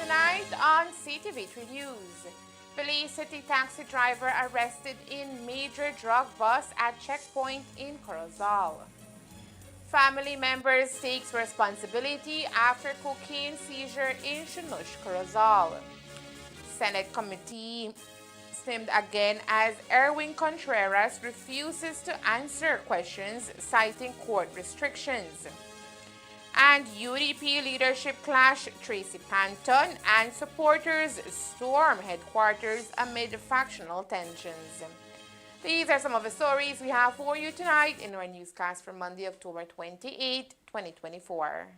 Tonight on CTV3 News, Belize City taxi driver arrested in major drug bust at checkpoint in Corozal. Family members takes responsibility after cocaine seizure in Shinush, Corozal. Senate committee slimmed again as Erwin Contreras refuses to answer questions citing court restrictions. And UDP leadership clash, Tracy Panton and supporters storm headquarters amid factional tensions. These are some of the stories we have for you tonight in our newscast for Monday, October 28, 2024.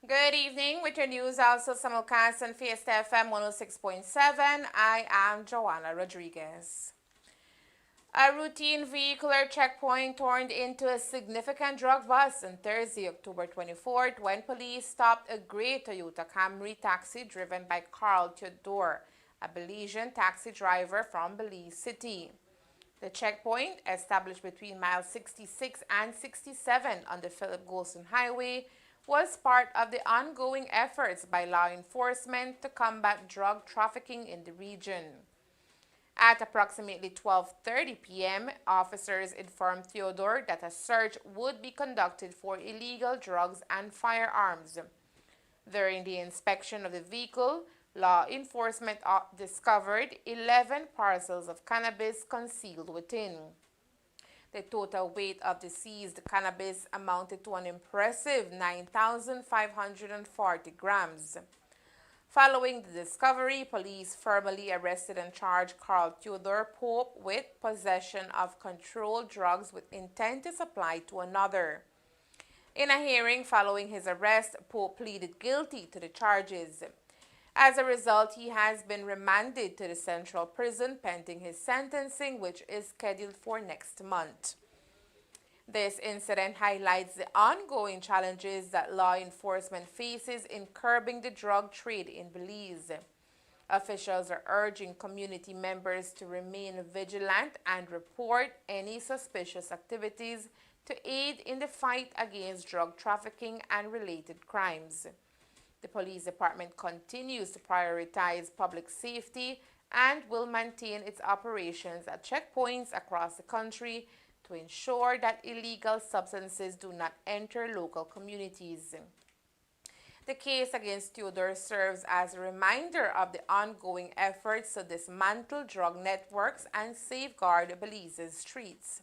Good evening with your news also simulcast on Fiesta FM 106.7. I am Joanna Rodriguez. A routine vehicular checkpoint turned into a significant drug bust on Thursday, October 24th, when police stopped a gray Toyota Camry taxi driven by Carl Theodore, a Belizean taxi driver from Belize City. The checkpoint, established between miles 66 and 67 on the Philip Golson Highway, was part of the ongoing efforts by law enforcement to combat drug trafficking in the region. At approximately 12:30 p.m., officers informed Theodore that a search would be conducted for illegal drugs and firearms. During the inspection of the vehicle, law enforcement discovered 11 parcels of cannabis concealed within. The total weight of the seized cannabis amounted to an impressive 9,540 grams. Following the discovery, police formally arrested and charged Carl Theodore Pope with possession of controlled drugs with intent to supply to another. In a hearing following his arrest, Pope pleaded guilty to the charges. As a result, he has been remanded to the Central Prison pending his sentencing, which is scheduled for next month. This incident highlights the ongoing challenges that law enforcement faces in curbing the drug trade in Belize. Officials are urging community members to remain vigilant and report any suspicious activities to aid in the fight against drug trafficking and related crimes. The police department continues to prioritize public safety and will maintain its operations at checkpoints across the country to ensure that illegal substances do not enter local communities. The case against Theodore serves as a reminder of the ongoing efforts to dismantle drug networks and safeguard Belize's streets.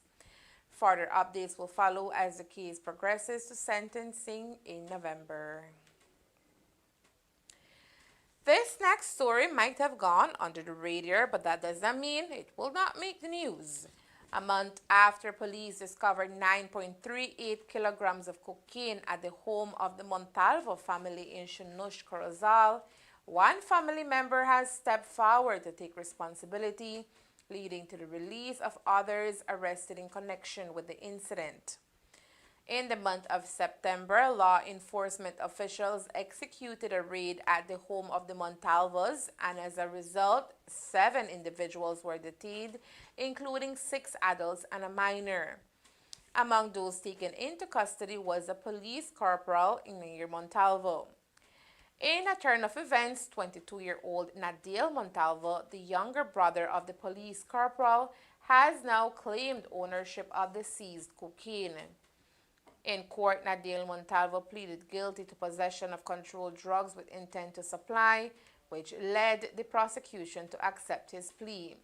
Further updates will follow as the case progresses to sentencing in November. This next story might have gone under the radar, but that does not mean it will not make the news. A month after police discovered 9.38 kilograms of cocaine at the home of the Montalvo family in Shinush, Corozal, one family member has stepped forward to take responsibility, leading to the release of others arrested in connection with the incident. In the month of September, law enforcement officials executed a raid at the home of the Montalvos, and as a result, 7 individuals were detained, including 6 adults and a minor. Among those taken into custody was a police corporal near Montalvo. In a turn of events, 22-year-old Nadil Montalvo, the younger brother of the police corporal, has now claimed ownership of the seized cocaine. In court, Nadil Montalvo pleaded guilty to possession of controlled drugs with intent to supply, which led the prosecution to accept his plea.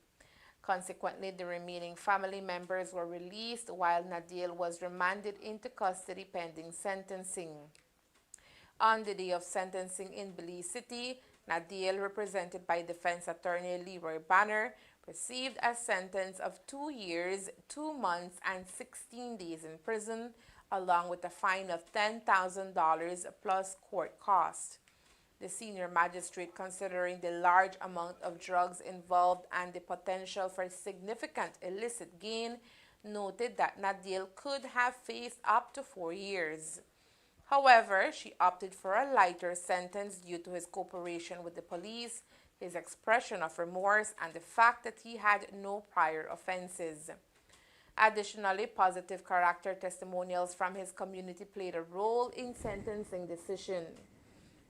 Consequently, the remaining family members were released while Nadil was remanded into custody pending sentencing. On the day of sentencing in Belize City, Nadil, represented by defense attorney Leroy Banner, received a sentence of 2 years, 2 months, and 16 days in prison, along with a fine of $10,000 plus court costs. The senior magistrate, considering the large amount of drugs involved and the potential for significant illicit gain, noted that Nadil could have faced up to 4 years. However, she opted for a lighter sentence due to his cooperation with the police, his expression of remorse, and the fact that he had no prior offenses. Additionally, positive character testimonials from his community played a role in sentencing decision.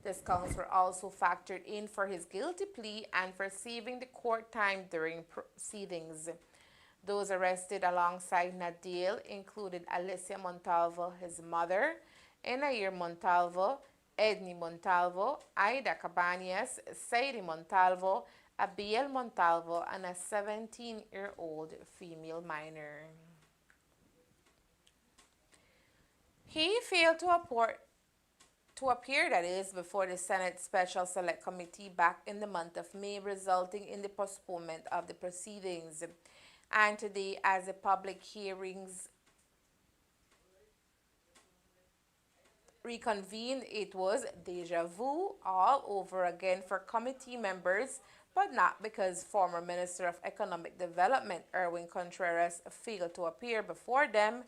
Discounts were also factored in for his guilty plea and for saving the court time during proceedings. Those arrested alongside Nadil included Alicia Montalvo, his mother, Enair Montalvo, Edney Montalvo, Aida Cabañas, Sadie Montalvo, Abiel Montalvo, and a 17-year-old female minor. He failed to appear, that is, before the Senate Special Select Committee back in the month of May, resulting in the postponement of the proceedings. And today, as the public hearings reconvened, it was deja vu all over again for committee members, but not because former Minister of Economic Development Erwin Contreras failed to appear before them,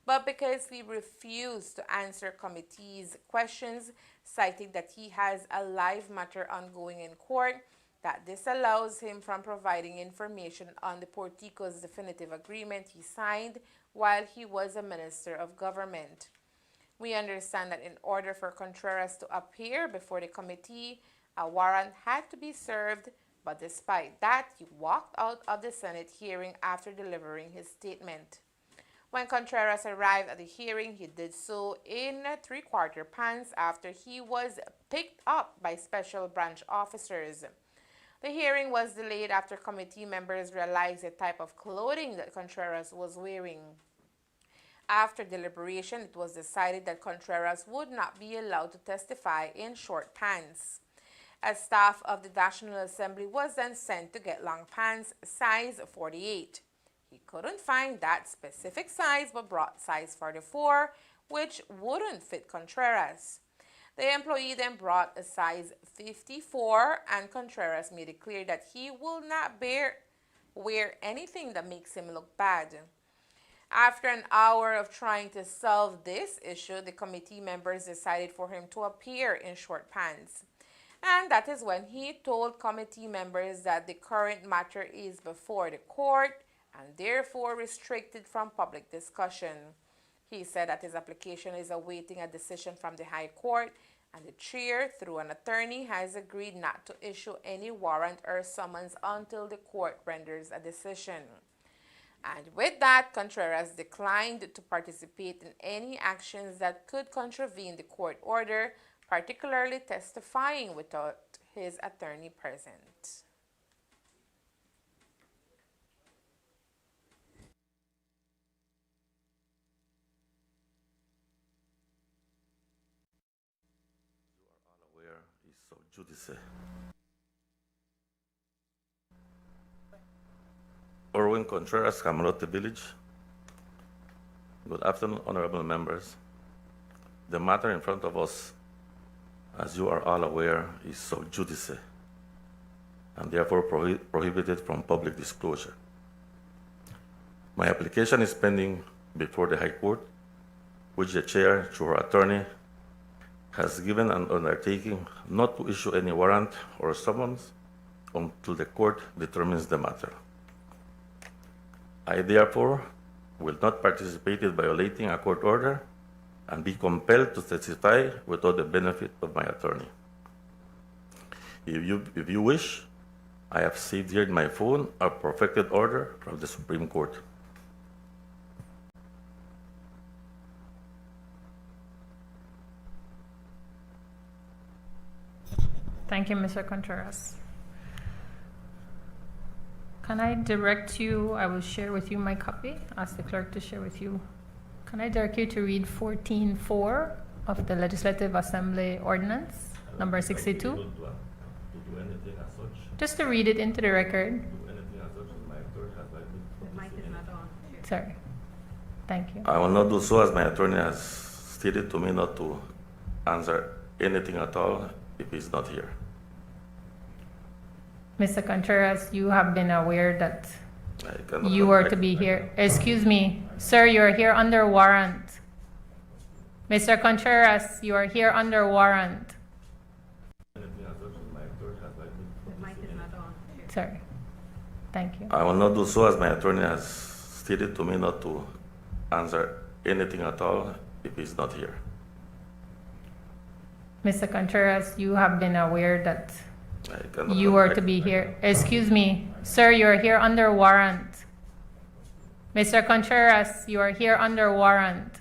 but because he refused to answer committee's questions, citing that he has a live matter ongoing in court that disallows him from providing information on the Portico's definitive agreement he signed while he was a minister of government. We understand that in order for Contreras to appear before the committee, a warrant had to be served, but despite that, he walked out of the Senate hearing after delivering his statement. When Contreras arrived at the hearing, he did so in 3/4 pants after he was picked up by special branch officers. The hearing was delayed after committee members realized the type of clothing that Contreras was wearing. After deliberation, it was decided that Contreras would not be allowed to testify in short pants. A staff of the National Assembly was then sent to get long pants, size 48. He couldn't find that specific size but brought size 44, which wouldn't fit Contreras. The employee then brought a size 54, and Contreras made it clear that he will not wear anything that makes him look bad. After an hour of trying to solve this issue, the committee members decided for him to appear in short pants. And that is when he told committee members that the current matter is before the court and therefore restricted from public discussion. He said that his application is awaiting a decision from the High Court, and the chair, through an attorney, has agreed not to issue any warrant or summons until the court renders a decision. And with that, Contreras declined to participate in any actions that could contravene the court order, particularly testifying without his attorney present. Judice. Erwin Contreras, Camarote Village. Good afternoon, honorable members. The matter in front of us, as you are all aware, is sub judice and therefore prohibited from public disclosure. My application is pending before the High Court, which the chair, through her attorney, has given an undertaking not to issue any warrant or summons until the court determines the matter. I therefore will not participate in violating a court order and be compelled to testify without the benefit of my attorney. If you wish, I have saved here in my phone a perfected order from the Supreme Court. Thank you, Mr. Contreras. Can I direct you, I will share with you my copy, ask the clerk to share with you. Can I direct you to read 14.4 of the Legislative Assembly Ordinance, number 62? To do anything as such. Just to read it into the record. Do anything as such. My attorney has like Sorry. Thank you. I will not do so as my attorney has stated to me not to answer anything at all if he's not here. Mr. Contreras, you have been aware that I cannot you are to be here. Excuse me, sir, you are here under warrant. Mr. Contreras, you are here under warrant. Anything as such. My attorney has like Sorry. Thank you. I will not do so as my attorney has stated to me not to answer anything at all if he's not here. Mr. Contreras, you have been aware that I cannot you are to be here. Excuse me, sir, you are here under warrant. Mr. Contreras, you are here under warrant.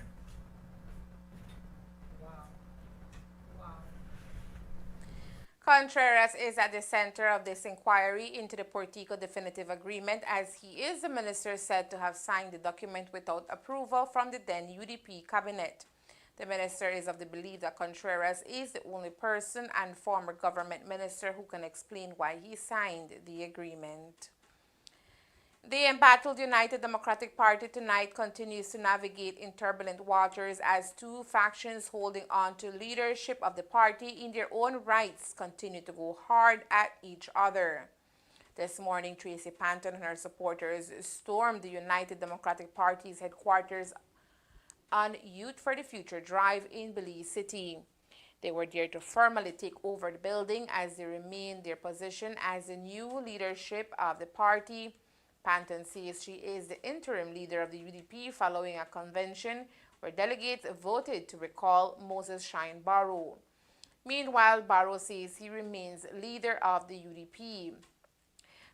Contreras is at the center of this inquiry into the Portico Definitive Agreement, as he is the minister said to have signed the document without approval from the then UDP cabinet. The minister is of the belief that Contreras is the only person and former government minister who can explain why he signed the agreement. The embattled United Democratic Party tonight continues to navigate in turbulent waters as two factions holding on to leadership of the party in their own rights continue to go hard at each other. This morning, Tracy Panton and her supporters stormed the United Democratic Party's headquarters on Youth for the Future Drive in Belize City. They were there to formally take over the building as they remain their position as the new leadership of the party. Panton says she is the interim leader of the UDP following a convention where delegates voted to recall Moses Shine Barrow. Meanwhile, Barrow says he remains leader of the UDP.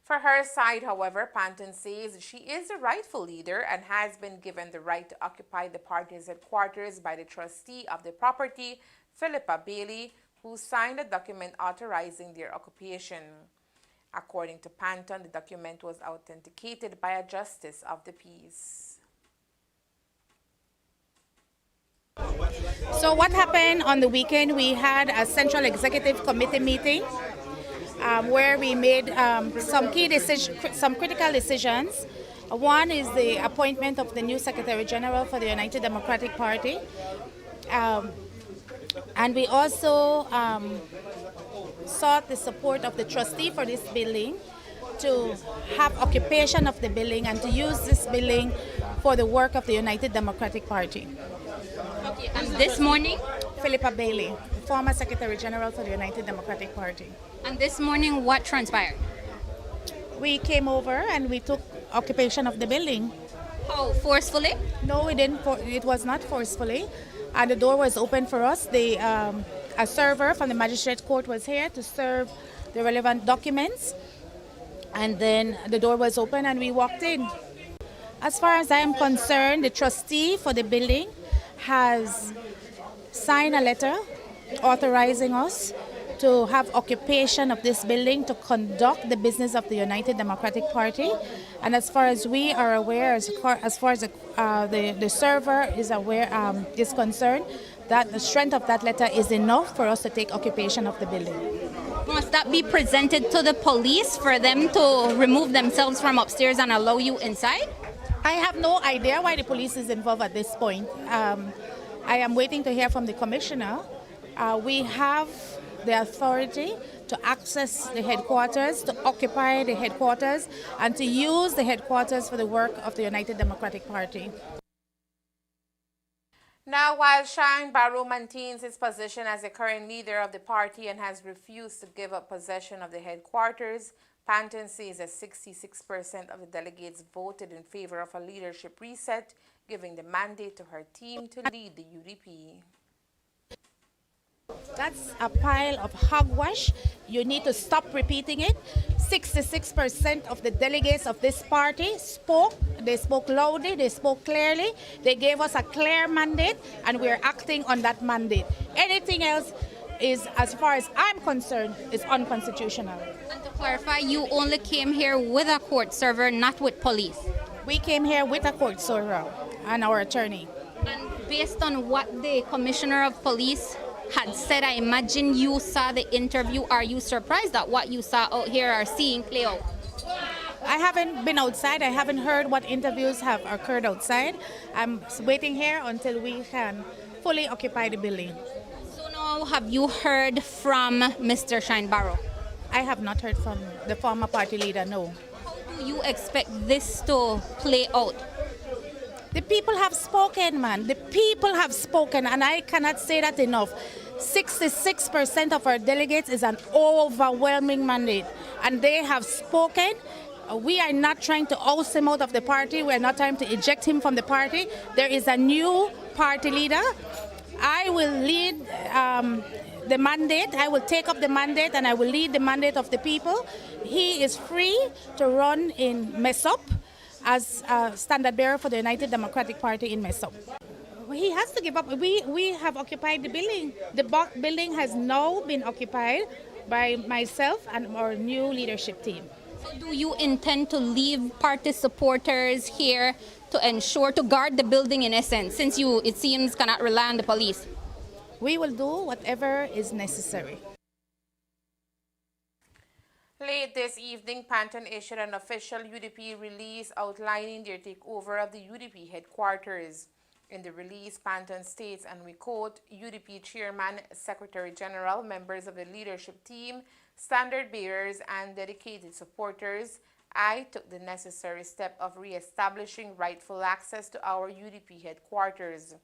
For her side, however, Panton says she is the rightful leader and has been given the right to occupy the party's headquarters by the trustee of the property, Philippa Bailey, who signed a document authorizing their occupation. According to Panton, the document was authenticated by a justice of the peace. So what happened on the weekend, we had a Central Executive Committee meeting where we made some critical decisions. One is the appointment of the new Secretary General for the United Democratic Party. And we also sought the support of the trustee for this building to have occupation of the building and to use this building for the work of the United Democratic Party. Okay, and this morning? Philippa Bailey, former Secretary General for the United Democratic Party. And this morning, what transpired? We came over and we took occupation of the building. How, forcefully? No, we didn't. It was not forcefully. And the door was open for us. A server from the magistrate court was here to serve the relevant documents. And then the door was open and we walked in. As far as I am concerned, the trustee for the building has signed a letter authorizing us to have occupation of this building to conduct the business of the United Democratic Party. And as far as we are aware, as far as the server is aware, is concerned, that the strength of that letter is enough for us to take occupation of the building. Must that be presented to the police for them to remove themselves from upstairs and allow you inside? I have no idea why the police is involved at this point. I am waiting to hear from the commissioner. We have the authority to access the headquarters, to occupy the headquarters, and to use the headquarters for the work of the United Democratic Party. Now, while Shine Barrow maintains his position as the current leader of the party and has refused to give up possession of the headquarters, Panton says that 66% of the delegates voted in favor of a leadership reset, giving the mandate to her team to lead the UDP. That's a pile of hogwash. You need to stop repeating it. 66% of the delegates of this party spoke. They spoke loudly, they spoke clearly. They gave us a clear mandate and we're acting on that mandate. Anything else is, as far as I'm concerned, is unconstitutional. And to clarify, you only came here with a court server, not with police. We came here with a court server and our attorney. And based on what the commissioner of police had said, I imagine you saw the interview. Are you surprised at what you saw out here or seeing play out? I haven't been outside. I haven't heard what interviews have occurred outside. I'm waiting here until we can fully occupy the building. So now, have you heard from Mr. Shinebarrow? I have not heard from the former party leader, no. How do you expect this to play out? The people have spoken, man. The people have spoken, and I cannot say that enough. 66% of our delegates is an overwhelming mandate, and they have spoken. We are not trying to oust him out of the party. We are not trying to eject him from the party. There is a new party leader. I will lead the mandate. I will take up the mandate, and I will lead the mandate of the people. He is free to run in Mesop as standard bearer for the United Democratic Party in Mesop. He has to give up. We have occupied the building. The building has now been occupied by myself and our new leadership team. So do you intend to leave party supporters here to ensure, to guard the building in essence, since you, it seems, cannot rely on the police? We will do whatever is necessary. Late this evening, Panton issued an official UDP release outlining their takeover of the UDP headquarters. In the release, Panton states, and we quote, UDP Chairman, Secretary General, members of the leadership team, standard bearers, and dedicated supporters, I took the necessary step of re-establishing rightful access to our UDP headquarters.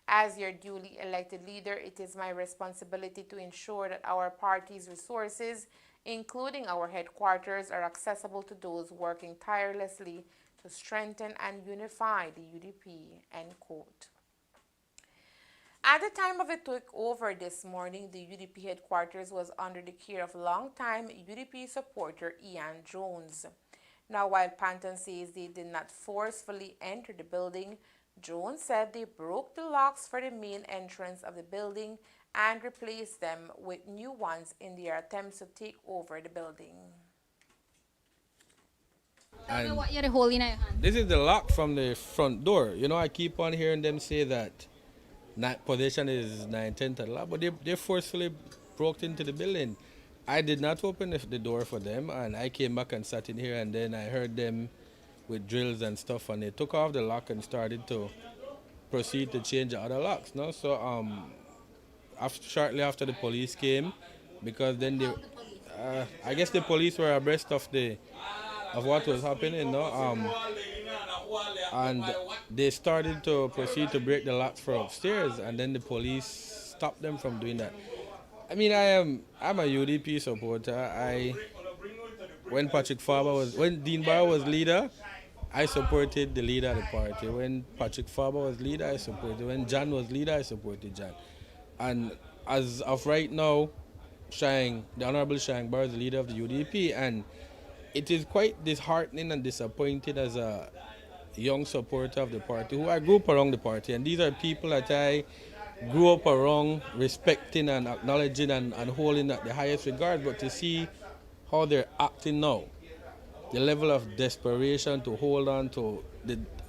As your duly elected leader, it is my responsibility to ensure that our party's resources, including our headquarters, are accessible to those working tirelessly to strengthen and unify the UDP, end quote. At the time of the takeover this morning, the UDP headquarters was under the care of longtime UDP supporter Ian Jones. Now, while Panton says they did not forcefully enter the building, Jones said they broke the locks for the main entrance of the building and replaced them with new ones in their attempts to take over the building. Tell me what you're holding in your hand. This is the lock from the front door. You know, I keep on hearing them say that possession is 9/10 of the law, but they forcefully broke into the building. I did not open the door for them, and I came back and sat in here, and then I heard them with drills and stuff, and they took off the lock and started to proceed to change the other locks. No, so shortly after the police came, because then they, I guess the police were abreast of what was happening, no, and they started to proceed to break the locks for upstairs, and then the police stopped them from doing that. I mean, I'm a UDP supporter. When Dean Barrow was leader, I supported the leader of the party. When Patrick Farber was leader, I supported. When John was leader, I supported John. And as of right now, the Honorable Shinebarrow is the leader of the UDP, and it is quite disheartening and disappointing as a young supporter of the party, who I grew up around the party, and these are people that I grew up around, respecting and acknowledging and holding at the highest regard, but to see how they're acting now, the level of desperation to hold on to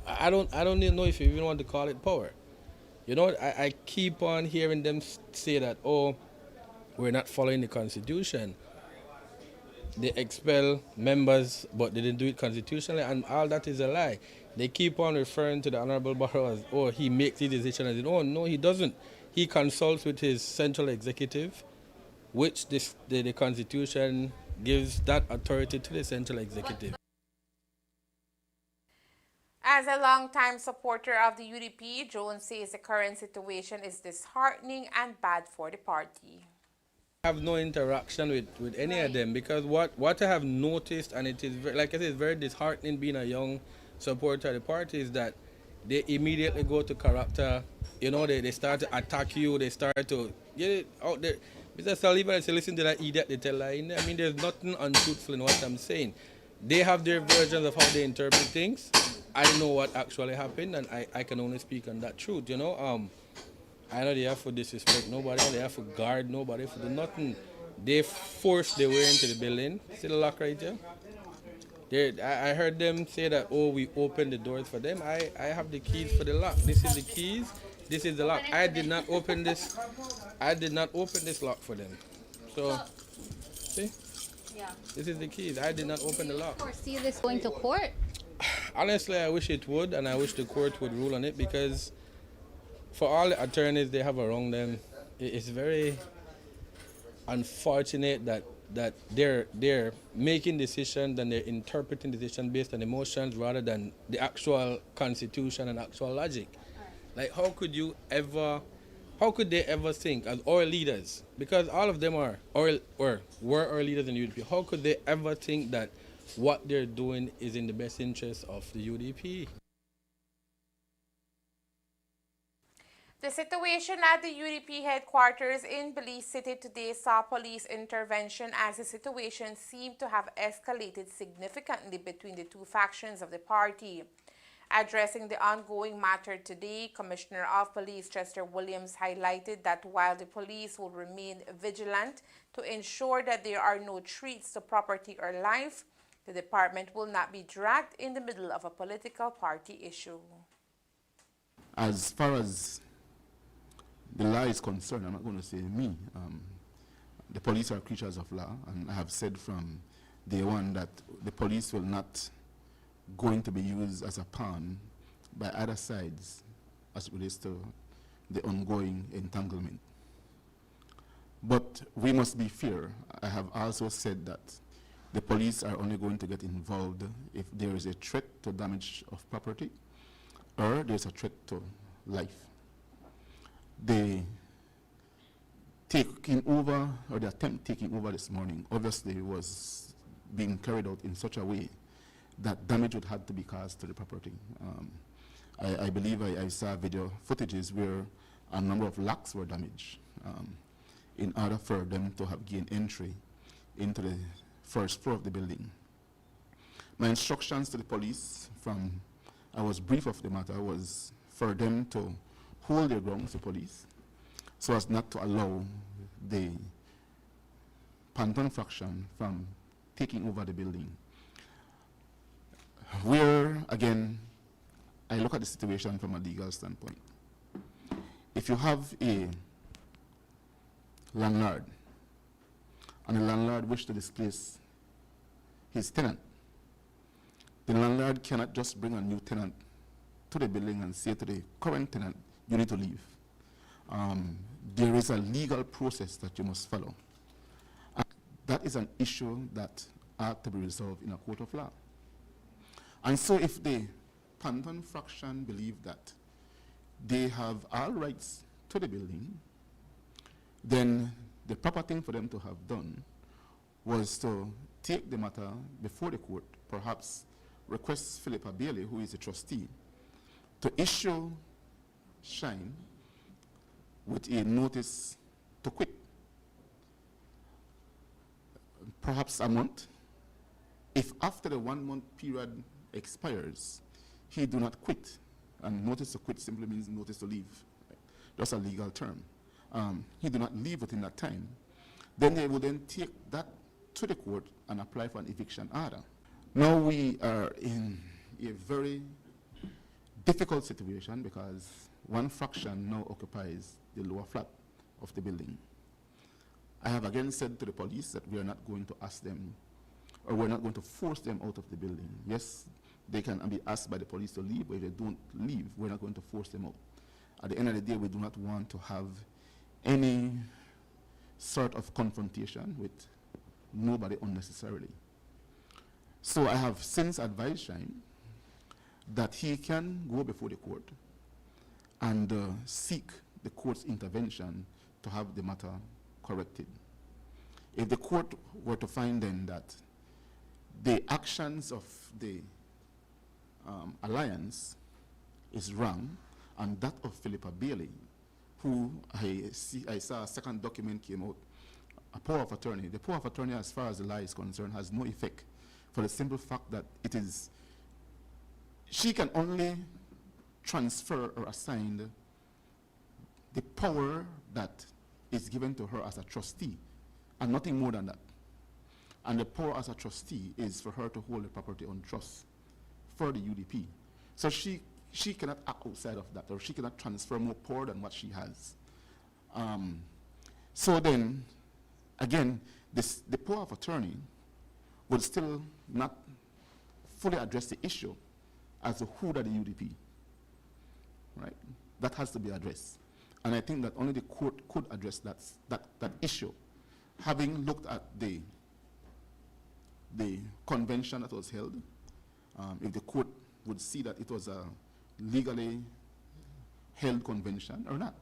I don't even know if you even want to call it power. You know, I keep on hearing them say that, oh, we're not following the Constitution. They expel members, but they didn't do it constitutionally, and all that is a lie. They keep on referring to the Honorable Barrow as, oh, he makes his decision as his own. No, he doesn't. He consults with his central executive, which the Constitution gives that authority to the central executive. As a longtime supporter of the UDP, Jones says the current situation is disheartening and bad for the party. I have no interaction with any of them, because what I have noticed, and it is like I said, it's very disheartening being a young supporter of the party, is that they immediately go to character. You know, they start to attack you. They start to get it out there. Mr. Sullivan, I say, listen to that idiot, they tell lie in there. I mean, there's nothing untruthful in what I'm saying. They have their versions of how they interpret things. I know what actually happened, and I can only speak on that truth, you know. I know they have to disrespect nobody, they have to guard nobody, for do nothing. They forced their way into the building. See the lock right here? I heard them say that, oh, we opened the doors for them. I have the keys for the lock. This is the keys. This is the lock. I did not open this. I did not open this lock for them. So, see? Yeah. This is the keys. I did not open the lock. Foresee this going to court? Honestly, I wish it would, and I wish the court would rule on it, because for all the attorneys they have around them, it's very unfortunate that they're making decisions and they're interpreting decisions based on emotions rather than the actual constitution and actual logic. Like, how could they ever think, as our leaders, because all of them were our leaders in the UDP, how could they ever think that what they're doing is in the best interest of the UDP? The situation at the UDP headquarters in Belize City today saw police intervention as the situation seemed to have escalated significantly between the two factions of the party. Addressing the ongoing matter today, Commissioner of Police Chester Williams highlighted that while the police will remain vigilant to ensure that there are no threats to property or life, the department will not be dragged in the middle of a political party issue. As far as the law is concerned, I'm not going to say me. The police are creatures of law, and I have said from day one that the police will not going to be used as a pawn by other sides as it relates to the ongoing entanglement. But we must be fair. I have also said that the police are only going to get involved if there is a threat to damage of property or there's a threat to life. The taking over, or the attempt taking over this morning, obviously was being carried out in such a way that damage would have to be caused to the property. I believe I saw video footages where a number of locks were damaged in order for them to have gained entry into the first floor of the building. My instructions to the police I was brief of the matter, was for them to hold their ground with the police so as not to allow the Panton faction from taking over the building. Where, again, I look at the situation from a legal standpoint. If you have a landlord and the landlord wishes to displace his tenant, the landlord cannot just bring a new tenant to the building and say to the current tenant, you need to leave. There is a legal process that you must follow. And that is an issue that ought to be resolved in a court of law. And so if the Panton faction believe that they have all rights to the building, then the proper thing for them to have done was to take the matter before the court, perhaps request Philippa Bailey, who is a trustee, to issue Shine with a notice to quit. Perhaps a month. If after the 1 month period expires, he do not quit, and notice to quit simply means notice to leave. That's a legal term. He do not leave within that time, then they will then take that to the court and apply for an eviction order. Now we are in a very difficult situation because one faction now occupies the lower flat of the building. I have again said to the police that we are not going to ask them, or we're not going to force them out of the building. Yes, they can be asked by the police to leave, but if they don't leave, we're not going to force them out. At the end of the day, we do not want to have any sort of confrontation with nobody unnecessarily. So I have since advised Shine that he can go before the court and seek the court's intervention to have the matter corrected. If the court were to find then that the actions of the alliance is wrong, and that of Philippa Bailey, who I saw a second document came out, a power of attorney. The power of attorney, as far as the law is concerned, has no effect for the simple fact that it is, she can only transfer or assign the power that is given to her as a trustee, and nothing more than that. And the power as a trustee is for her to hold the property on trust for the UDP. So she cannot act outside of that, or she cannot transfer more power than what she has. So then, again, the power of attorney would still not fully address the issue as to who are the UDP, right? That has to be addressed. And I think that only the court could address that issue. Having looked at the convention that was held, if the court would see that it was a legally held convention or not.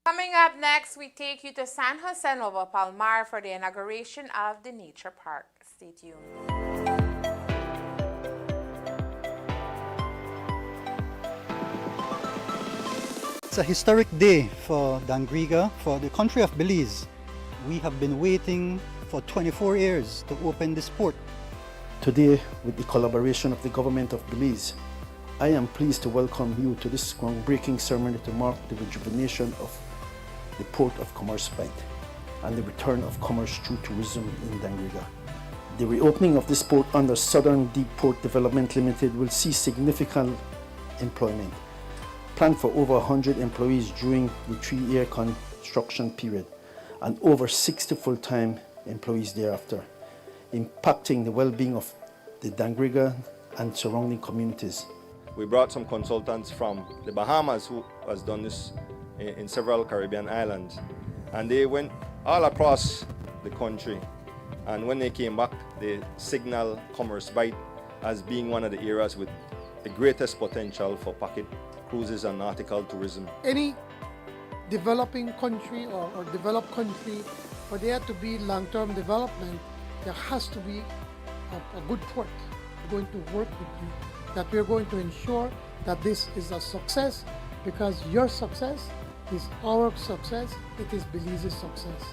Coming up next, we take you to San Jose Nuevo Palmar for the inauguration of the nature park. Stay tuned. It's a historic day for Dangriga, for the country of Belize. We have been waiting for 24 years to open this port. Today, with the collaboration of the government of Belize, I am pleased to welcome you to this groundbreaking ceremony to mark the rejuvenation of the Port of Commerce Bight and the return of commerce through tourism in Dangriga. The reopening of this port under Southern Deep Port Development Limited will see significant employment, planned for over 100 employees during the 3-year construction period and over 60 full-time employees thereafter, impacting the well-being of the Dangriga and surrounding communities. We brought some consultants from the Bahamas who has done this in several Caribbean islands, and they went all across the country, and when they came back they signaled Commerce Bight as being one of the areas with the greatest potential for packet cruises and nautical tourism. Any developing country or developed country, for there to be long-term development, there has to be a good port. We're going to work with you, that we're going to ensure that this is a success, because your success is our success, it is Belize's success.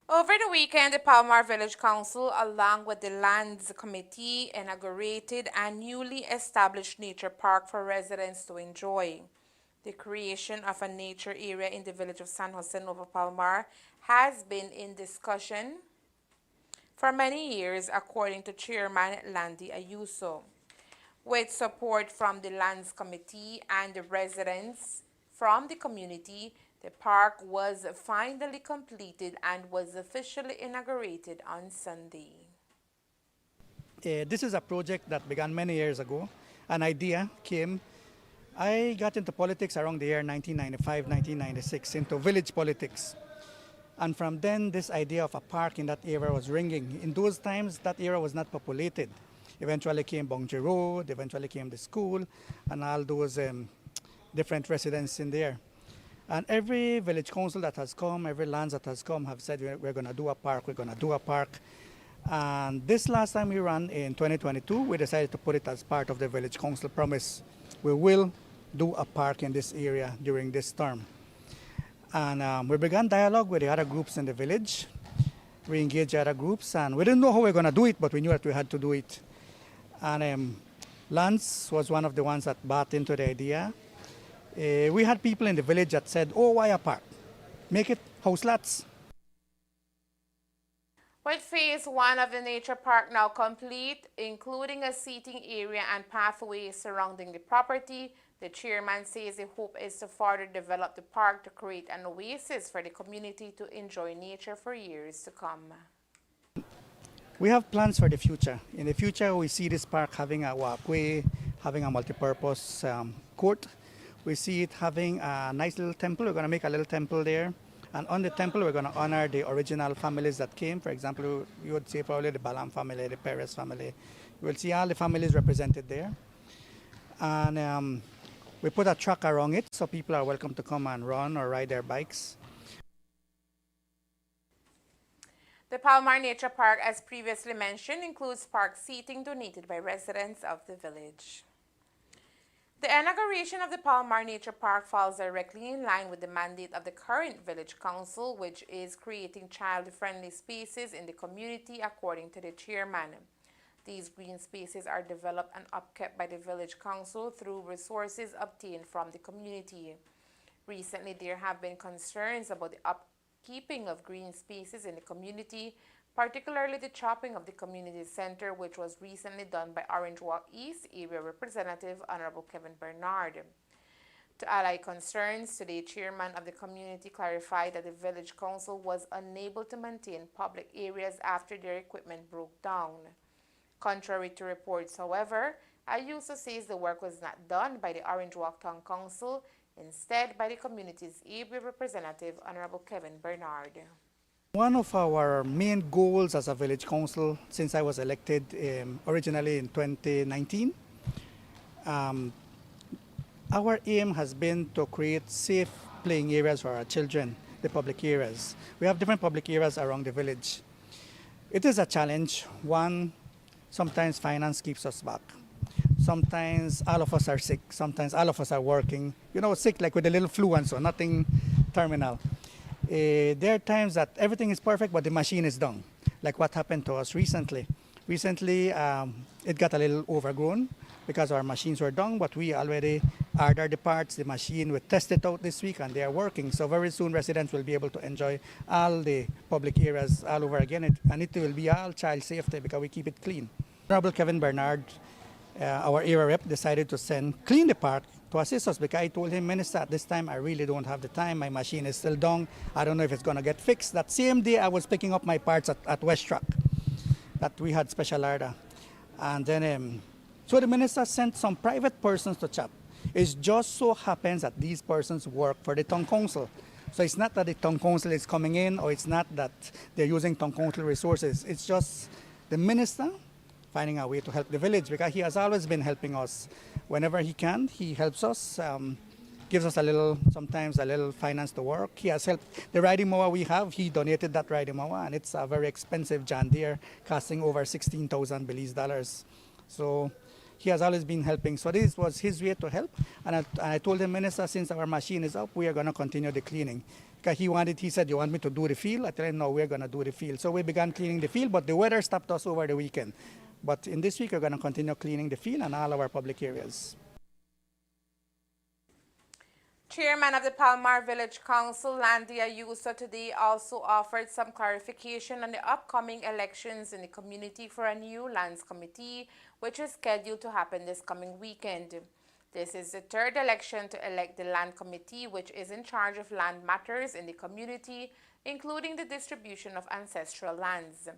Over the weekend, the Palmar Village Council, along with the Lands Committee, inaugurated a newly established nature park for residents to enjoy. The creation of a nature area in the village of San Jose Nuevo Palmar has been in discussion for many years, according to Chairman Landy Ayuso. With support from the Lands Committee and the residents from the community, the park was finally completed and was officially inaugurated on Sunday. This is a project that began many years ago. An idea came. I got into politics around the year 1995, 1996, into village politics. And from then, this idea of a park in that area was ringing. In those times, that area was not populated. Eventually came Bongji Road, eventually came the school, and all those different residents in there. And every village council that has come, every lands that has come have said, we're going to do a park, we're going to do a park. And this last time we ran in 2022, we decided to put it as part of the village council promise. We will do a park in this area during this term. And we began dialogue with the other groups in the village. We engaged other groups, and we didn't know how we were going to do it, but we knew that we had to do it. And Lance was one of the ones that bought into the idea. We had people in the village that said, oh, why a park? Make it house lots. With phase 1 of the nature park now complete, including a seating area and pathways surrounding the property, the chairman says the hope is to further develop the park to create an oasis for the community to enjoy nature for years to come. We have plans for the future. In the future, we see this park having a walkway, having a multi-purpose court. We see it having a nice little temple. We're going to make a little temple there. And on the temple, we're going to honor the original families that came. For example, you would see probably the Balam family, the Perez family. You will see all the families represented there. And we put a track around it, so people are welcome to come and run or ride their bikes. The Palmar Nature Park, as previously mentioned, includes park seating donated by residents of the village. The inauguration of the Palmar Nature Park falls directly in line with the mandate of the current Village Council, which is creating child-friendly spaces in the community, according to the chairman. These green spaces are developed and upkept by the Village Council through resources obtained from the community. Recently, there have been concerns about the upkeeping of green spaces in the community, particularly the chopping of the community center, which was recently done by Orange Walk East Area Representative Honorable Kevin Bernard. To allay concerns, today Chairman of the community clarified that the Village Council was unable to maintain public areas after their equipment broke down. Contrary to reports, however, Ayuso says the work was not done by the Orange Walk Town Council, instead by the community's area representative Honorable Kevin Bernard. One of our main goals as a village council, since I was elected originally in 2019, our aim has been to create safe playing areas for our children, the public areas. We have different public areas around the village. It is a challenge. One, sometimes finance keeps us back. Sometimes all of us are sick. Sometimes all of us are working. You know, sick like with a little flu and so, nothing terminal. There are times that everything is perfect, but the machine is down, like what happened to us recently. Recently, it got a little overgrown because our machines were down, but we already ordered the parts. The machine, we tested out this week, and they are working. So very soon, residents will be able to enjoy all the public areas all over again, and it will be all child safety because we keep it clean. Honorable Kevin Bernard, our area rep, decided to clean the park to assist us because I told him, Minister, at this time I really don't have the time. My machine is still down. I don't know if it's going to get fixed. That same day I was picking up my parts at West Truck that we had special order. And then, so the minister sent some private persons to chop. It just so happens that these persons work for the town council. So it's not that the town council is coming in, or it's not that they're using town council resources. It's just the minister finding a way to help the village because he has always been helping us. Whenever he can, he helps us, gives us sometimes a little finance to work. He has helped. The riding mower we have, he donated that riding mower, and it's a very expensive John Deere, costing over 16,000 Belize dollars. So he has always been helping. So this was his way to help. And I told him, Minister, since our machine is up, we are going to continue the cleaning. Because he said, you want me to do the field? I told him, no, we're going to do the field. So we began cleaning the field, but the weather stopped us over the weekend. But in this week, we're going to continue cleaning the field and all our public areas. Chairman of the Palmar Village Council, Landy Ayuso, today also offered some clarification on the upcoming elections in the community for a new lands committee, which is scheduled to happen this coming weekend. This is the third election to elect the land committee, which is in charge of land matters in the community, including the distribution of ancestral lands.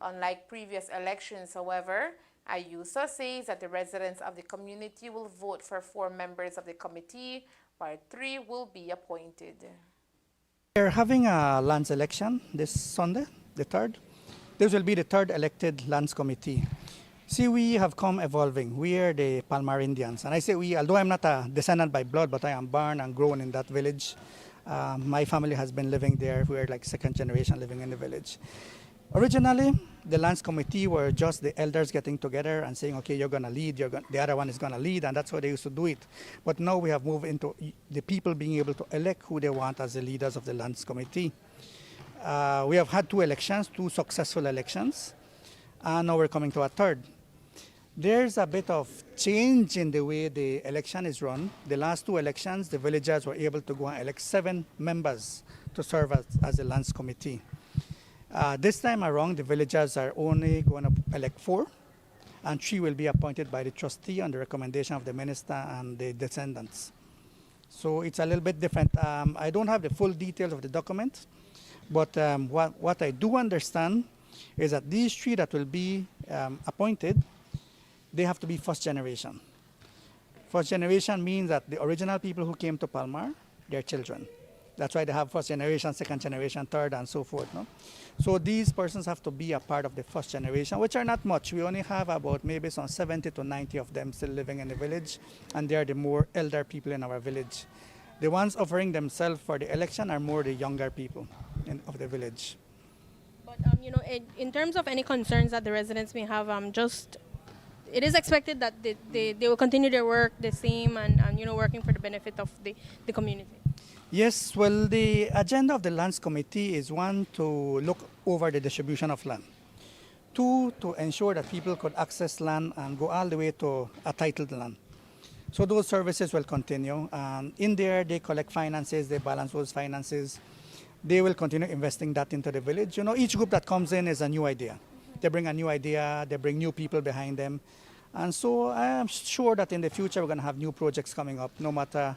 Unlike previous elections, however, Ayuso says that the residents of the community will vote for 4 members of the committee, while 3 will be appointed. We're having a lands election this Sunday, the 3rd. This will be the 3rd elected lands committee. See, we have come evolving. We are the Palmar Indians. And I say we, although I'm not a descendant by blood, but I am born and grown in that village. My family has been living there. We are like 2nd generation living in the village. Originally, the lands committee were just the elders getting together and saying, okay, you're going to lead, the other one is going to lead, and that's how they used to do it. But now we have moved into the people being able to elect who they want as the leaders of the lands committee. We have had 2 elections, 2 successful elections, and now we're coming to a 3rd. There's a bit of change in the way the election is run. The last 2 elections, the villagers were able to go and elect 7 members to serve as the lands committee. This time around, the villagers are only going to elect 4, and 3 will be appointed by the trustee on the recommendation of the minister and the descendants. So it's a little bit different. I don't have the full details of the document, but what I do understand is that these 3 that will be appointed, they have to be 1st generation. 1st generation means that the original people who came to Palmar, their children. That's why they have 1st generation, 2nd generation, 3rd, and so forth. No? So these persons have to be a part of the 1st generation, which are not much. We only have about maybe some 70 to 90 of them still living in the village, and they are the more elder people in our village. The ones offering themselves for the election are more the younger people of the village. But, in terms of any concerns that the residents may have, just it is expected that they will continue their work the same and working for the benefit of the community. Yes, well, the agenda of the Lands Committee is one, to look over the distribution of land. Two, to ensure that people could access land and go all the way to a titled land. So those services will continue. And in there, they collect finances, they balance those finances. They will continue investing that into the village. Each group that comes in is a new idea. They bring a new idea, they bring new people behind them. And so I am sure that in the future, we're going to have new projects coming up, no matter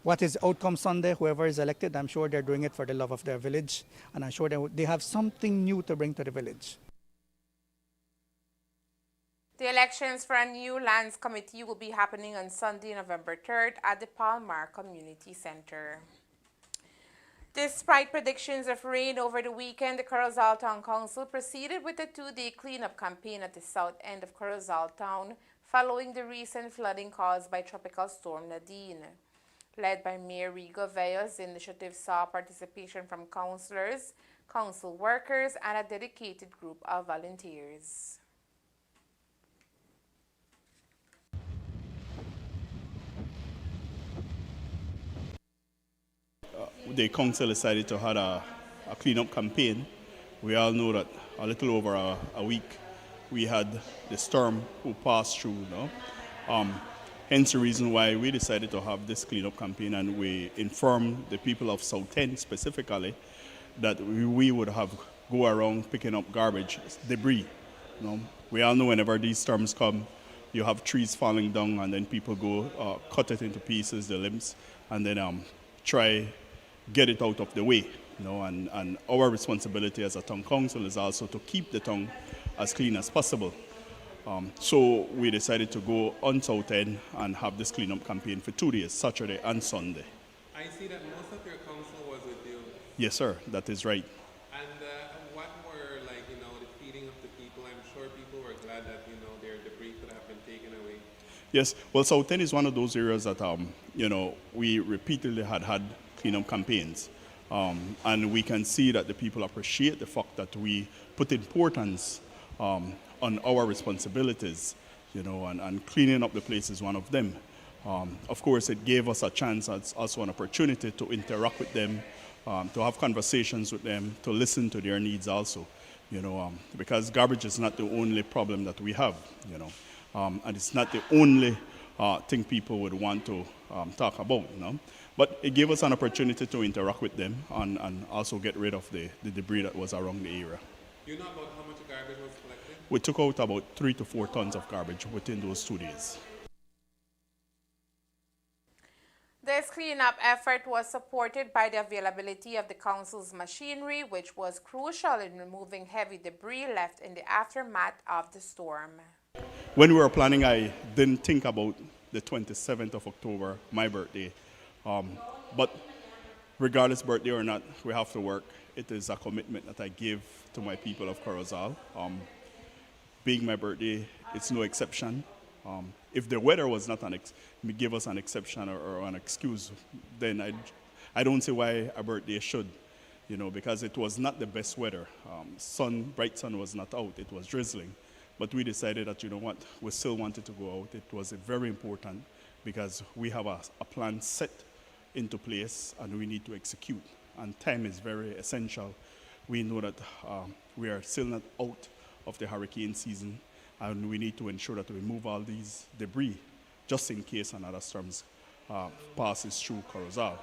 what is outcome Sunday, whoever is elected. I'm sure they're doing it for the love of their village. And I'm sure they have something new to bring to the village. The elections for a new lands committee will be happening on Sunday, November 3rd at the Palmar Community Center. Despite predictions of rain over the weekend, the Corozal Town Council proceeded with a two-day cleanup campaign at the south end of Corozal Town following the recent flooding caused by Tropical Storm Nadine. Led by Mayor Rigo Vellos, the initiative saw participation from councillors, council workers, and a dedicated group of volunteers. The council decided to have a cleanup campaign. We all know that a little over a week we had the storm who passed through. Hence the reason why we decided to have this cleanup campaign, and we informed the people of South End specifically that we would have go around picking up garbage, debris. We all know whenever these storms come, you have trees falling down, and then people go cut it into pieces, the limbs, and then try get it out of the way. And our responsibility as a town council is also to keep the town as clean as possible. So we decided to go on South End and have this cleanup campaign for 2 days, Saturday and Sunday. I see that most of your council was with you. Yes, sir, that is right. And what were the feeling of the people? I'm sure people were glad that their debris could have been taken away. Yes, well, South End is one of those areas that we repeatedly had cleanup campaigns, and we can see that the people appreciate the fact that we put importance on our responsibilities, and cleaning up the place is one of them. Of course, it gave us a chance, as also an opportunity to interact with them, to have conversations with them, to listen to their needs also, because garbage is not the only problem that we have, and it's not the only thing people would want to talk about, But it gave us an opportunity to interact with them and also get rid of the debris that was around the area. Do you know about how much garbage was collected? We took out about 3 to 4 tons of garbage within those 2 days. This cleanup effort was supported by the availability of the council's machinery, which was crucial in removing heavy debris left in the aftermath of the storm. When we were planning, I didn't think about the 27th of October, my birthday. But regardless, birthday or not, we have to work. It is a commitment that I give to my people of Corozal. Being my birthday, it's no exception. If the weather was not give us an exception or an excuse, then I don't see why a birthday should, because it was not the best weather. Bright sun was not out, it was drizzling. But we decided that, we still wanted to go out. It was very important because we have a plan set into place and we need to execute. And time is very essential. We know that we are still not out of the hurricane season, and we need to ensure that we move all these debris just in case another storm passes through Corozal.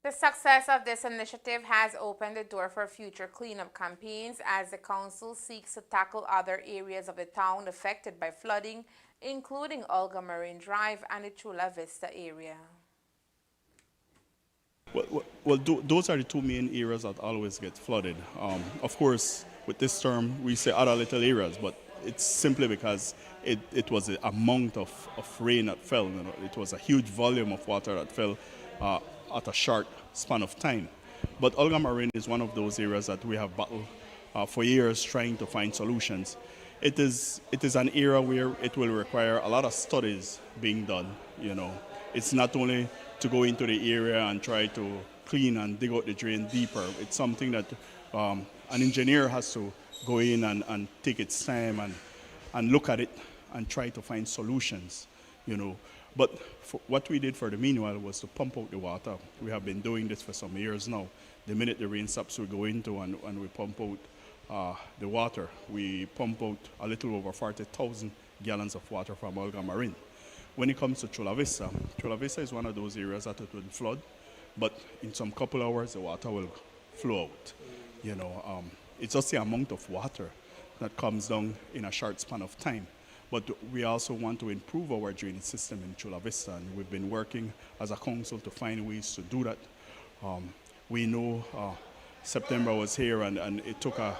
The success of this initiative has opened the door for future cleanup campaigns as the council seeks to tackle other areas of the town affected by flooding, including Olga Marine Drive and the Chula Vista area. Well, those are the two main areas that always get flooded. Of course, with this storm, we say other little areas, but it's simply because it was the amount of rain that fell. It was a huge volume of water that fell at a short span of time. But Olga Marine is one of those areas that we have battled for years trying to find solutions. It is an area where it will require a lot of studies being done. It's not only to go into the area and try to clean and dig out the drain deeper. It's something that an engineer has to go in and take its time and look at it and try to find solutions, you know. But what we did for the meanwhile was to pump out the water. We have been doing this for some years now. The minute the rain stops, we go into and we pump out the water. We pump out a little over 40,000 gallons of water from Olga Marine. When it comes to Chula Vista is one of those areas that it will flood, but in some couple hours the water will flow out. You know, it's just the amount of water that comes down in a short span of time. But we also want to improve our drainage system in Chula Vista, and we've been working as a council to find ways to do that. We know September was here, and it took a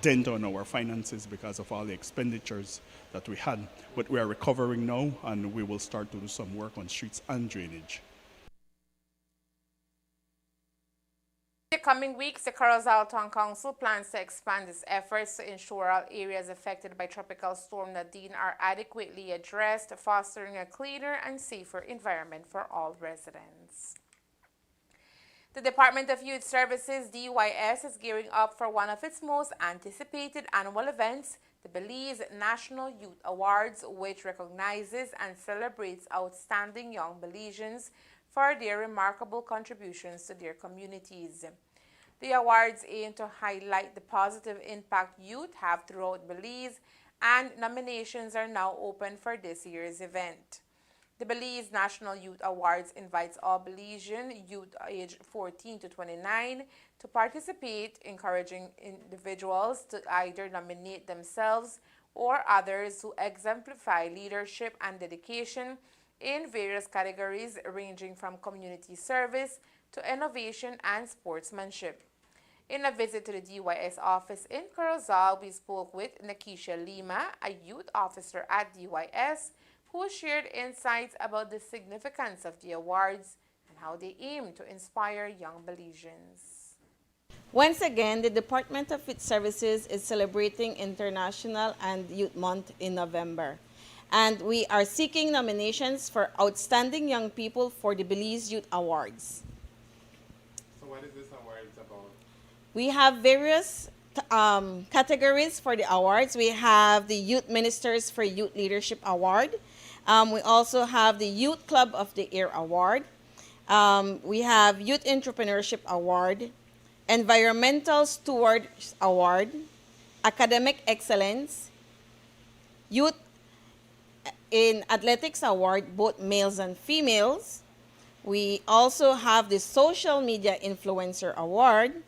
dent on our finances because of all the expenditures that we had. But we are recovering now, and we will start to do some work on streets and drainage. In the coming weeks, the Corozal Town Council plans to expand its efforts to ensure all areas affected by Tropical Storm Nadine are adequately addressed, fostering a cleaner and safer environment for all residents. The Department of Youth Services, DYS, is gearing up for one of its most anticipated annual events, the Belize National Youth Awards, which recognizes and celebrates outstanding young Belizeans for their remarkable contributions to their communities. The awards aim to highlight the positive impact youth have throughout Belize, and nominations are now open for this year's event. The Belize National Youth Awards invites all Belizean youth aged 14 to 29 to participate, encouraging individuals to either nominate themselves or others who exemplify leadership and dedication in various categories ranging from community service to innovation and sportsmanship. In a visit to the DYS office in Corozal, we spoke with Nakisha Lima, a youth officer at DYS, who shared insights about the significance of the awards and how they aim to inspire young Belizeans. Once again, the Department of Youth Services is celebrating International and Youth Month in November. And we are seeking nominations for outstanding young people for the Belize Youth Awards. So what is this awards about? We have various categories for the awards. We have the Youth Ministers for Youth Leadership Award. We also have the Youth Club of the Year Award. We have Youth Entrepreneurship Award, Environmental Stewards Award, Academic Excellence, Youth in Athletics Award, both males and females. We also have the Social Media Influencer Award,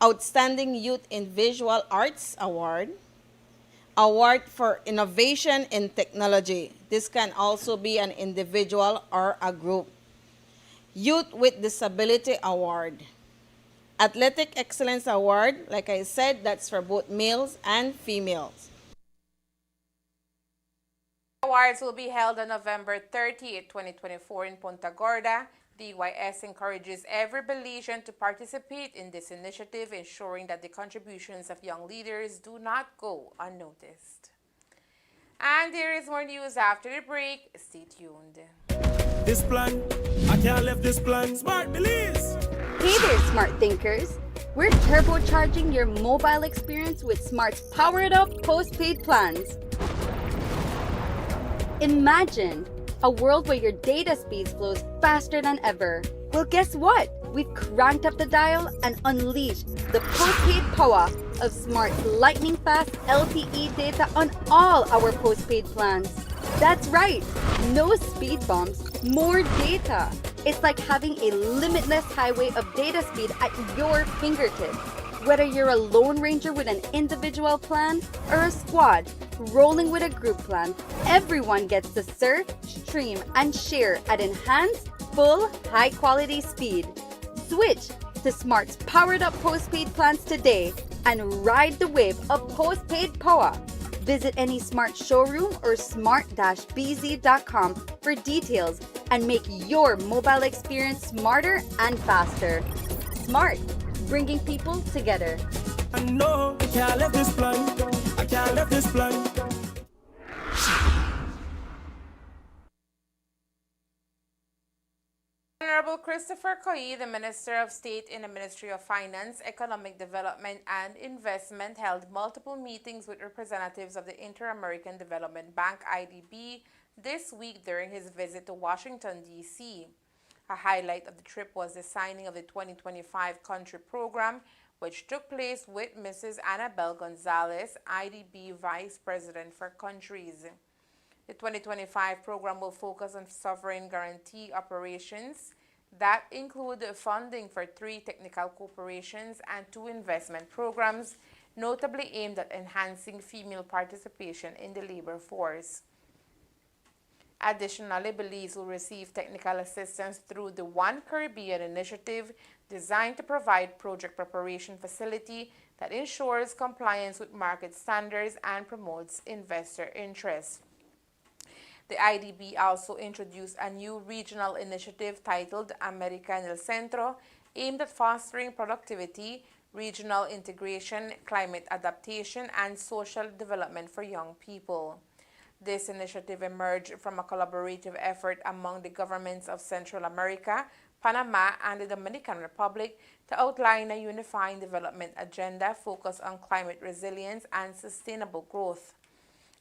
Outstanding Youth in Visual Arts Award, Award for Innovation in Technology. This can also be an individual or a group. Youth with Disability Award. Athletic Excellence Award, like I said, that's for both males and females. Awards will be held on November 30, 2024 in Punta Gorda. DYS encourages every Belizean to participate in this initiative, ensuring that the contributions of young leaders do not go unnoticed. And there is more news after the break. Stay tuned. This plan, I can't leave this plan. Smart Belize! Hey there, smart thinkers. We're turbocharging your mobile experience with Smart's powered up postpaid plans. Imagine a world where your data speed flows faster than ever. Well, guess what? We've cranked up the dial and unleashed the postpaid power of Smart's lightning fast LTE data on all our postpaid plans. That's right, no speed bumps, more data. It's like having a limitless highway of data speed at your fingertips. Whether you're a lone ranger with an individual plan or a squad rolling with a group plan, everyone gets to surf, stream, and share at enhanced, full, high-quality speed. Switch to Smart's powered-up postpaid plans today and ride the wave of postpaid power. Visit any Smart showroom or smart-bz.com for details and make your mobile experience smarter and faster. Smart, bringing people together. I know I can't leave this plan. I can't leave this plan. Honorable Christopher Koyi, the Minister of State in the Ministry of Finance, Economic Development and Investment, held multiple meetings with representatives of the Inter-American Development Bank (IDB) this week during his visit to Washington, D.C. A highlight of the trip was the signing of the 2025 country program, which took place with Mrs. Annabel Gonzalez, IDB Vice President for Countries. The 2025 program will focus on sovereign guarantee operations that include funding for 3 technical corporations and 2 investment programs, notably aimed at enhancing female participation in the labor force. Additionally, Belize will receive technical assistance through the One Caribbean initiative designed to provide project preparation facility that ensures compliance with market standards and promotes investor interest. The IDB also introduced a new regional initiative titled America en el Centro, aimed at fostering productivity, regional integration, climate adaptation, and social development for young people. This initiative emerged from a collaborative effort among the governments of Central America, Panama, and the Dominican Republic to outline a unifying development agenda focused on climate resilience and sustainable growth.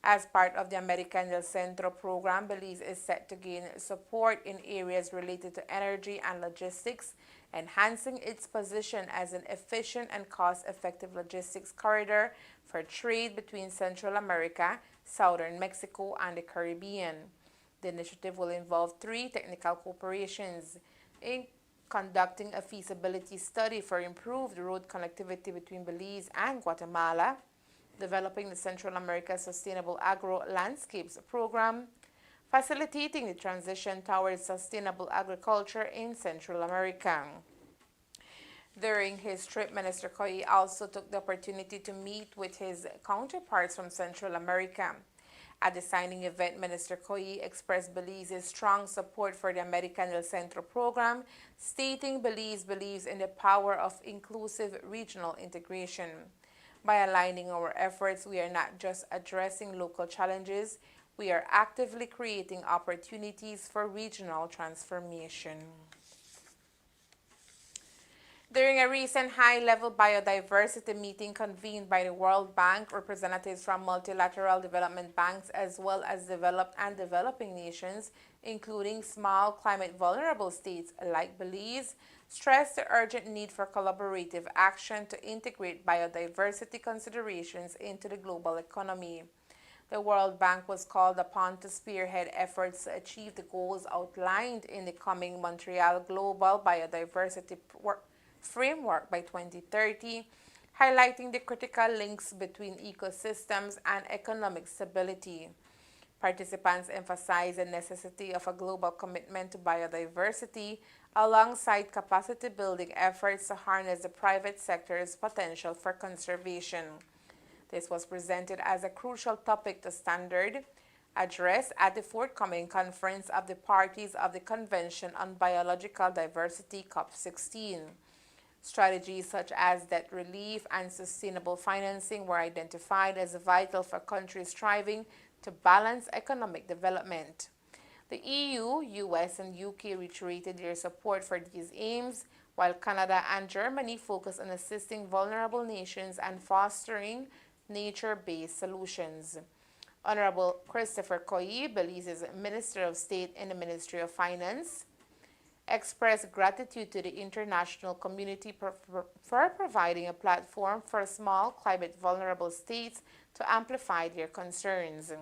As part of the America en el Centro program, Belize is set to gain support in areas related to energy and logistics, enhancing its position as an efficient and cost-effective logistics corridor for trade between Central America, southern Mexico, and the Caribbean. The initiative will involve 3 technical corporations in conducting a feasibility study for improved road connectivity between Belize and Guatemala, developing the Central America Sustainable Agro Landscapes Program, facilitating the transition towards sustainable agriculture in Central America. During his trip, Minister Koyi also took the opportunity to meet with his counterparts from Central America. At the signing event, Minister Koyi expressed Belize's strong support for the America en el Centro program, stating Belize believes in the power of inclusive regional integration. By aligning our efforts, we are not just addressing local challenges, we are actively creating opportunities for regional transformation. During a recent high-level biodiversity meeting convened by the World Bank, representatives from multilateral development banks as well as developed and developing nations, including small climate-vulnerable states like Belize, stressed the urgent need for collaborative action to integrate biodiversity considerations into the global economy. The World Bank was called upon to spearhead efforts to achieve the goals outlined in the coming Montreal Global Biodiversity Framework by 2030, highlighting the critical links between ecosystems and economic stability. Participants emphasized the necessity of a global commitment to biodiversity alongside capacity-building efforts to harness the private sector's potential for conservation. This was presented as a crucial topic to standard address at the forthcoming conference of the parties of the Convention on Biological Diversity COP16. Strategies such as debt relief and sustainable financing were identified as vital for countries striving to balance economic development. The EU, US, and UK reiterated their support for these aims, while Canada and Germany focused on assisting vulnerable nations and fostering nature-based solutions. Honorable Christopher Koyi, Belize's Minister of State in the Ministry of Finance, expressed gratitude to the international community for providing a platform for small climate-vulnerable states to amplify their concerns.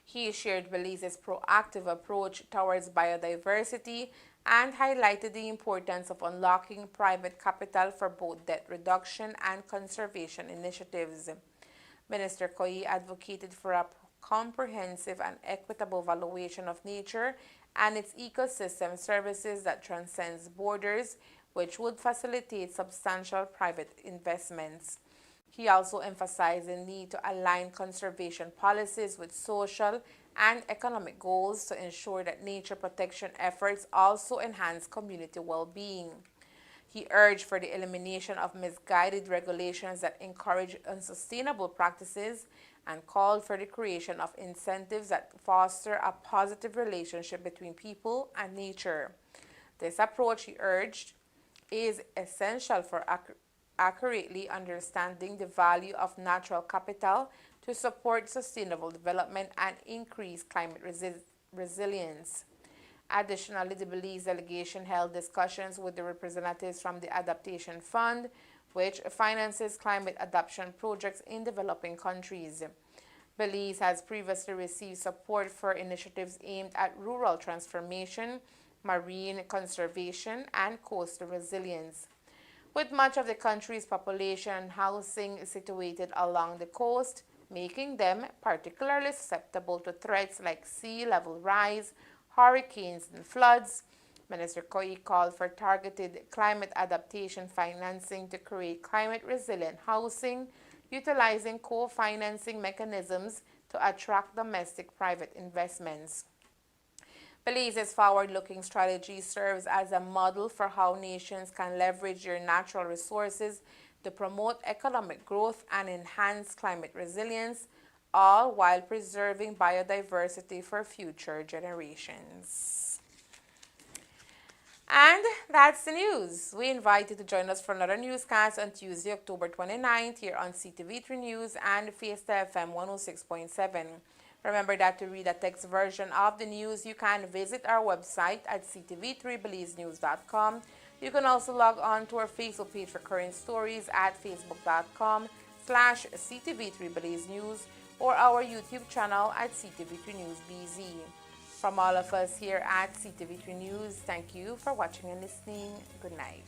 He shared Belize's proactive approach towards biodiversity and highlighted the importance of unlocking private capital for both debt reduction and conservation initiatives. Minister Koyi advocated for a comprehensive and equitable valuation of nature and its ecosystem services that transcends borders, which would facilitate substantial private investments. He also emphasized the need to align conservation policies with social and economic goals to ensure that nature protection efforts also enhance community well-being. He urged for the elimination of misguided regulations that encourage unsustainable practices and called for the creation of incentives that foster a positive relationship between people and nature. This approach, he urged, is essential for accurately understanding the value of natural capital to support sustainable development and increase climate resilience. Additionally, the Belize delegation held discussions with the representatives from the Adaptation Fund, which finances climate adaptation projects in developing countries. Belize has previously received support for initiatives aimed at rural transformation, marine conservation, and coastal resilience. With much of the country's population and housing situated along the coast, making them particularly susceptible to threats like sea level rise, hurricanes, and floods, Minister Koi called for targeted climate adaptation financing to create climate resilient housing, utilizing co-financing mechanisms to attract domestic private investments. Belize's forward-looking strategy serves as a model for how nations can leverage their natural resources to promote economic growth and enhance climate resilience, all while preserving biodiversity for future generations. And that's the news. We invite you to join us for another newscast on Tuesday, October 29th here on CTV3 News and Fiesta FM 106.7. Remember that to read a text version of the news, you can visit our website at ctv3belizenews.com. You can also log on to our Facebook page for current stories at facebook.com/ctv3belizenews or our YouTube channel at CTV3 News BZ. From all of us here at CTV3 News, thank you for watching and listening. Good night.